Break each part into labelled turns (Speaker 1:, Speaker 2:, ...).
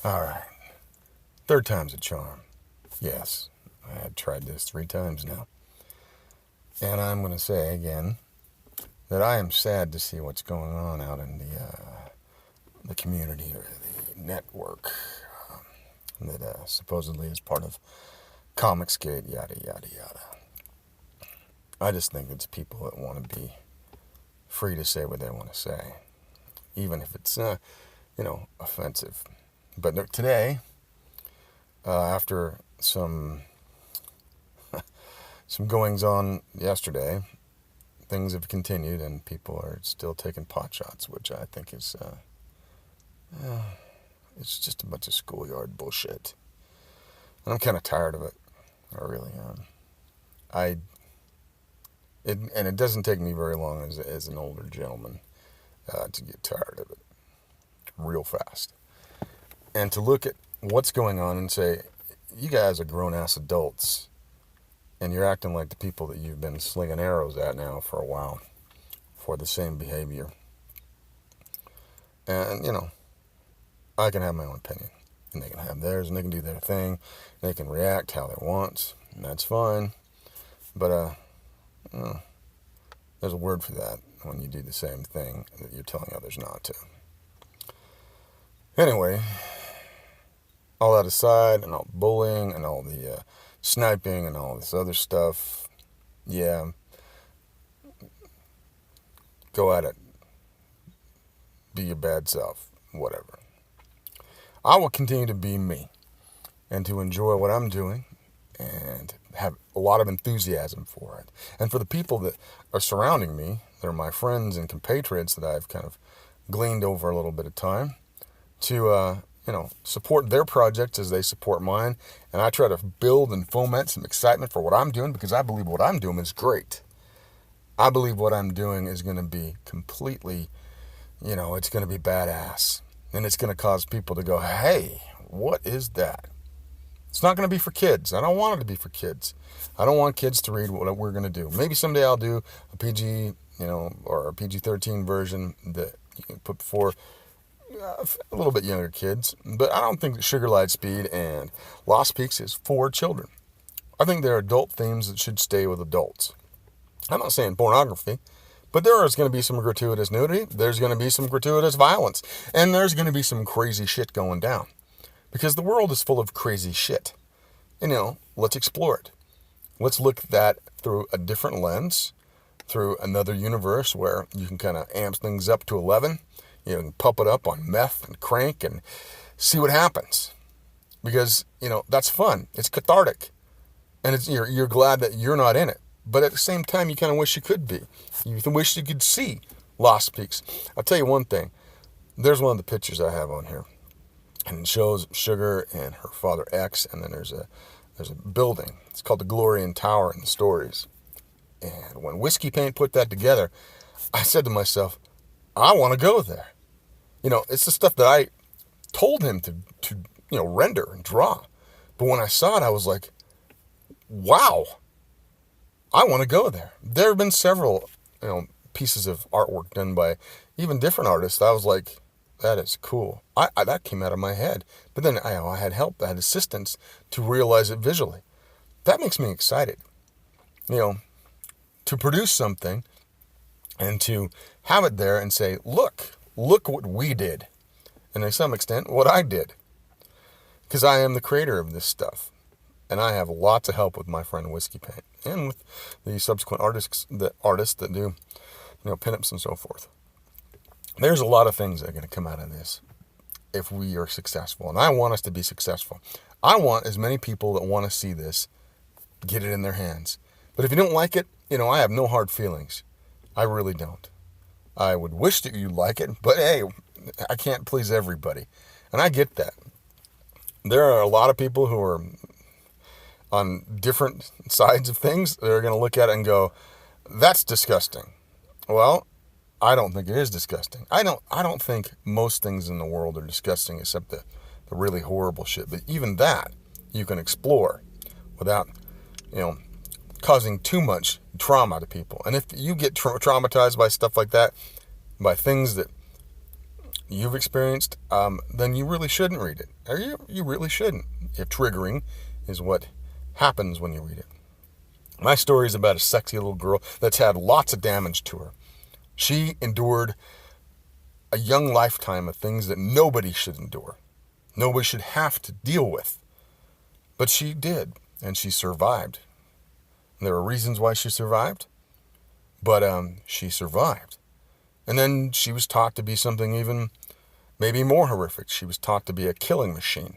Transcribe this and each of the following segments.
Speaker 1: All right. Third time's a charm. Yes, I have tried this 3 times now. And I'm going to say again that I am sad to see what's going on out in the community or the network that supposedly is part of Comicsgate, yada, yada, yada. I just think it's people that want to be free to say what they want to say, even if it's, offensive. But today, after some goings on yesterday, things have continued and people are still taking pot shots, which I think is, it's just a bunch of schoolyard bullshit. And I'm kind of tired of it. I really am. And it doesn't take me very long as an older gentleman to get tired of it real fast. And to look at what's going on and say, you guys are grown-ass adults, and you're acting like the people that you've been slinging arrows at now for a while for the same behavior. And, I can have my own opinion, and they can have theirs, and they can do their thing, and they can react how they want, and that's fine. But, there's a word for that when you do the same thing that you're telling others not to. Anyway, all that aside, and all the bullying, and all the sniping, and all this other stuff, yeah, go at it. Be your bad self, whatever. I will continue to be me, and to enjoy what I'm doing, and have a lot of enthusiasm for it. And for the people that are surrounding me, they're my friends and compatriots that I've kind of gleaned over a little bit of time, to, support their projects as they support mine. And I try to build and foment some excitement for what I'm doing, because I believe what I'm doing is great. I believe what I'm doing is going to be completely, it's going to be badass. And it's going to cause people to go, hey, what is that? It's not going to be for kids. I don't want it to be for kids. I don't want kids to read what we're going to do. Maybe someday I'll do a PG, or a PG-13 version that you can put for a little bit younger kids. But I don't think that Sugar Lightspeed and Lost Peaks is for children. I think they're adult themes that should stay with adults. I'm not saying pornography, but there is going to be some gratuitous nudity. There's going to be some gratuitous violence. And there's going to be some crazy shit going down. Because the world is full of crazy shit. And, let's explore it. Let's look at that through a different lens, through another universe where you can kind of amp things up to 11. You can pump it up on meth and crank and see what happens. Because, that's fun. It's cathartic. And you're glad that you're not in it. But at the same time, you kind of wish you could be. You wish you could see Lost Peaks. I'll tell you one thing. There's one of the pictures I have on here. And it shows Sugar and her father X, and then there's a building. It's called the Glorian Tower in the stories. And when Whiskey Paint put that together, I said to myself, I want to go there. It's the stuff that I told him to render and draw. But when I saw it, I was like, wow, I want to go there. There have been several, pieces of artwork done by even different artists. I was like, that is cool. That came out of my head. But then I had help, I had assistance to realize it visually. That makes me excited. To produce something and to have it there and say, look what we did. And to some extent, what I did. Because I am the creator of this stuff. And I have lots of help with my friend Whiskey Paint. And with the subsequent artists that do, pinups and so forth. There's a lot of things that are going to come out of this if we are successful. And I want us to be successful. I want as many people that want to see this get it in their hands. But if you don't like it, I have no hard feelings. I really don't. I would wish that you like it, but hey, I can't please everybody. And I get that. There are a lot of people who are on different sides of things that are going to look at it and go, that's disgusting. Well, I don't think it is disgusting. I don't think most things in the world are disgusting except the really horrible shit. But even that you can explore without, causing too much trauma to people. And if you get traumatized by stuff like that, by things that you've experienced, then you really shouldn't read it. Or you really shouldn't. If triggering is what happens when you read it. My story is about a sexy little girl that's had lots of damage to her. She endured a young lifetime of things that nobody should endure. Nobody should have to deal with. But she did, and she survived. And there are reasons why she survived, but she survived. And then she was taught to be something even maybe more horrific. She was taught to be a killing machine.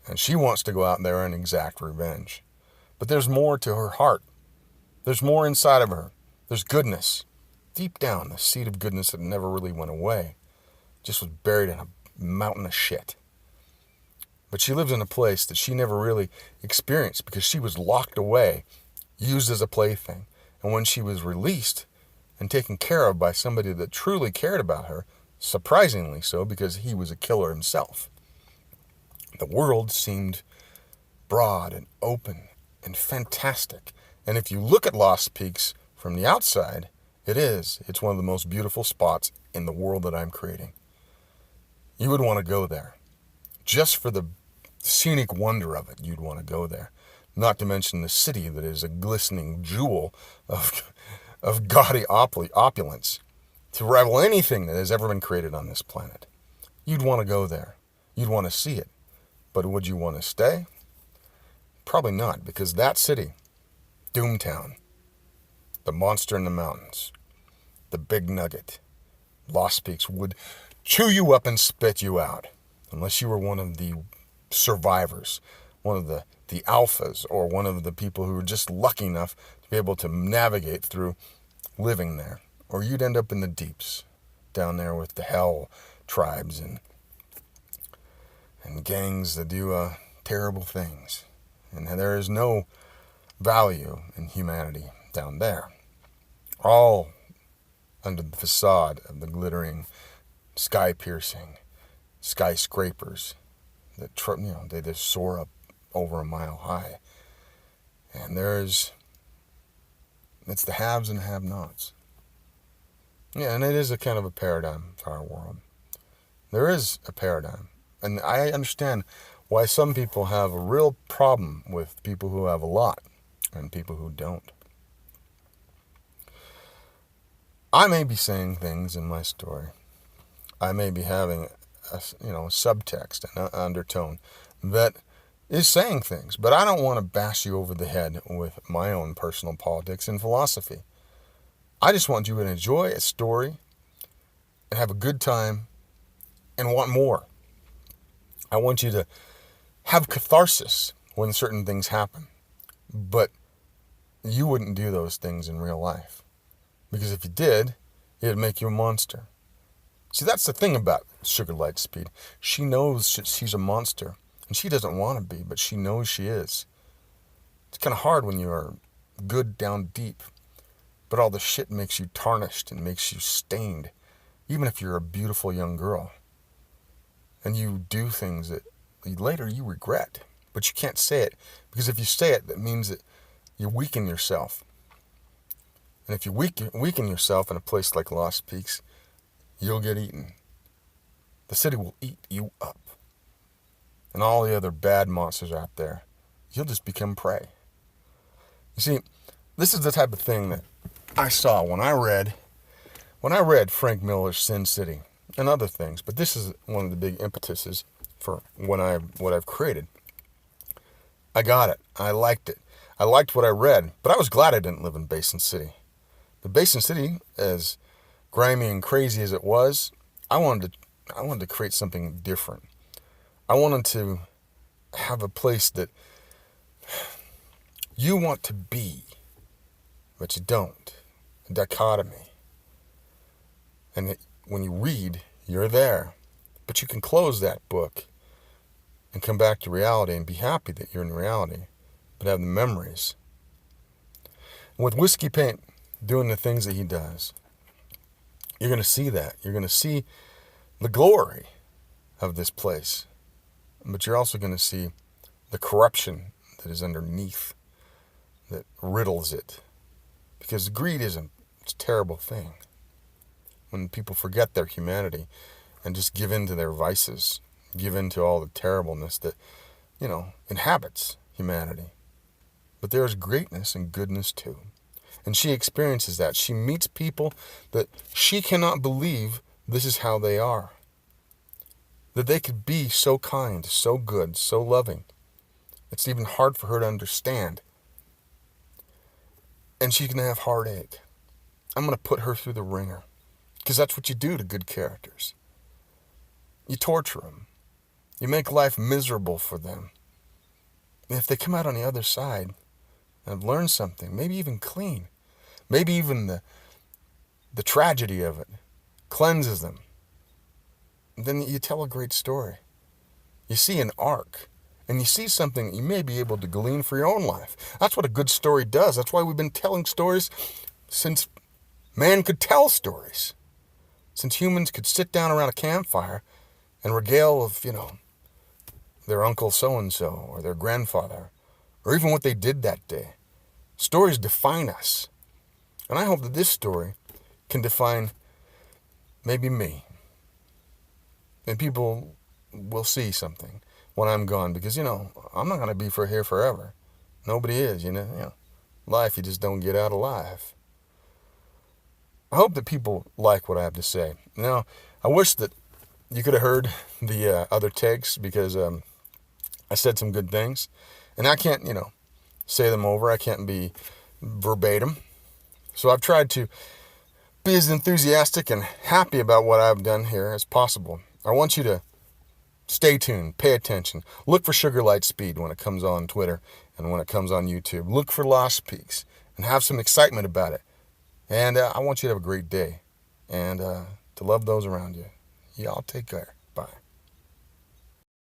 Speaker 1: And she wants to go out there and exact revenge. But there's more to her heart. There's more inside of her. There's goodness. Deep down, the seed of goodness that never really went away. Just was buried in a mountain of shit. But she lives in a place that she never really experienced because she was locked away, used as a plaything. And when she was released and taken care of by somebody that truly cared about her, surprisingly so because he was a killer himself, the world seemed broad and open and fantastic. And if you look at Lost Peaks from the outside, it's one of the most beautiful spots in the world that I'm creating. You would want to go there. Just for the scenic wonder of it, you'd want to go there. Not to mention the city that is a glistening jewel of gaudy opulence to rival anything that has ever been created on this planet. You'd want to go there. You'd want to see it. But would you want to stay? Probably not, because that city, Doomtown, the monster in the mountains, the big nugget, Lost Peaks, would chew you up and spit you out unless you were one of the survivors, one of the alphas, or one of the people who were just lucky enough to be able to navigate through living there. Or you'd end up in the deeps, down there with the hell tribes and gangs that do terrible things. And there is no value in humanity down there. All under the facade of the glittering, sky-piercing skyscrapers that they just soar up over a mile high. And it's the haves and have-nots. Yeah, and it is a kind of a paradigm to our world. There is a paradigm. And I understand why some people have a real problem with people who have a lot and people who don't. I may be saying things in my story. I may be having a subtext and an undertone that is saying things, but I don't want to bash you over the head with my own personal politics and philosophy. I just want you to enjoy a story and have a good time and want more. I want you to have catharsis when certain things happen, but you wouldn't do those things in real life. Because if you did, it'd make you a monster. See, that's the thing about Sugar Lightspeed. She knows she's a monster, and she doesn't want to be, but she knows she is. It's kind of hard when you are good down deep, but all the shit makes you tarnished and makes you stained, even if you're a beautiful young girl. And you do things that later you regret, but you can't say it, because if you say it, that means that you weaken yourself. And if you weaken yourself in a place like Lost Peaks, you'll get eaten. The city will eat you up. And all the other bad monsters out there, you'll just become prey. You see, this is the type of thing that I saw when I read Frank Miller's Sin City and other things, but this is one of the big impetuses for what I've created. I got it. I liked it. I liked what I read, but I was glad I didn't live in Basin City. The Basin City, as grimy and crazy as it was, I wanted to create something different. I wanted to have a place that you want to be, but you don't. A dichotomy. And when you read, you're there. But you can close that book and come back to reality and be happy that you're in reality, but have the memories. And with Whiskey Paint doing the things that he does, you're going to see that. You're going to see the glory of this place. But you're also going to see the corruption that is underneath, that riddles it. Because greed it's a terrible thing. When people forget their humanity, and just give in to their vices, give in to all the terribleness that, inhabits humanity. But there is greatness and goodness too. And she experiences that. She meets people that she cannot believe this is how they are. That they could be so kind, so good, so loving. It's even hard for her to understand. And she's going to have heartache. I'm going to put her through the ringer. Because that's what you do to good characters. You torture them. You make life miserable for them. And if they come out on the other side and have learned something, maybe even clean, maybe even the tragedy of it cleanses them, then you tell a great story. You see an arc, and you see something that you may be able to glean for your own life. That's what a good story does. That's why we've been telling stories since man could tell stories. Since humans could sit down around a campfire and regale of, their uncle so-and-so or their grandfather, or even what they did that day. Stories define us. And I hope that this story can define maybe me. And people will see something when I'm gone, because, I'm not going to be here forever. Nobody is, Life, you just don't get out alive. I hope that people like what I have to say. Now, I wish that you could have heard the other takes, because I said some good things. And I can't, say them over. I can't be verbatim. So I've tried to be as enthusiastic and happy about what I've done here as possible. I want you to stay tuned, pay attention. Look for Sugar Lightspeed when it comes on Twitter and when it comes on YouTube. Look for Lost Peaks and have some excitement about it. And I want you to have a great day and to love those around you. Y'all take care.